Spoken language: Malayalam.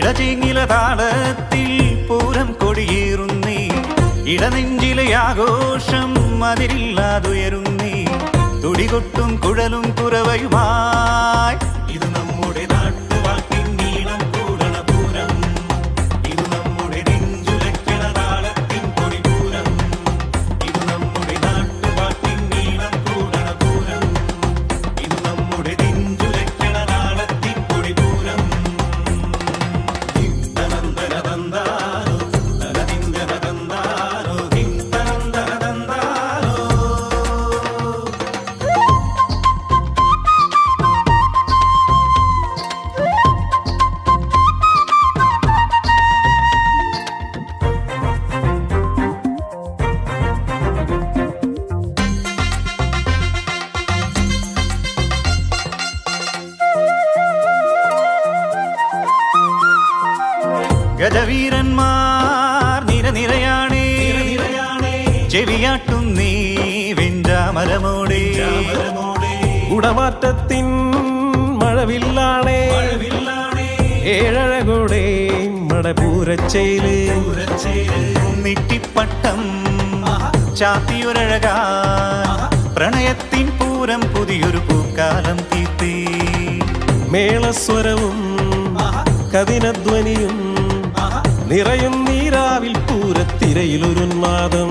ഇടചീങ്ങില താളത്തിൽ പൂരം കൊടിയേറുന്നേ ഇടനെഞ്ചിലെ ആഘോഷം അതിരില്ലാതുയരുന്നേ തുടികൊട്ടും കുഴലും കുറവയുമായി ഇത് നമ്മുടെ നാട്ടുവാക്കിൻ നീളം കൂടണ പൂരം ഇത് നമ്മുടെ നെഞ്ചുലയ്ക്കണ താളത്തിൻ കൊടിപൂരം ഇത് നമ്മുടെ നാട്ടുവാക്കിൻ നീളം കൂടണ പൂരം ഇത് നമ്മുടെ നെഞ്ചുലയ്ക്കണ താളത്തിൻ കൊടിപൂരം ഗജവീരന്മാർ നിരനിരയാണേ ചെവിയാട്ടും നീ വെഞ്ചാമരമോടെ കുടമാറ്റത്തിൻ മഴവില്ലാണേ ഏഴഴകോടെ മടപൂരച്ചേല് നെറ്റിപ്പട്ടം ചാത്തിയൊരഴകാ പ്രണയത്തിൻ പൂരം പുതിയൊരു പൂക്കാലം തീർത്തേ മേളസ്വരവും കതിനധ്വനിയും നിറയും നീരാവിൽ പൂരത്തിരയിലൊരുന്മാദം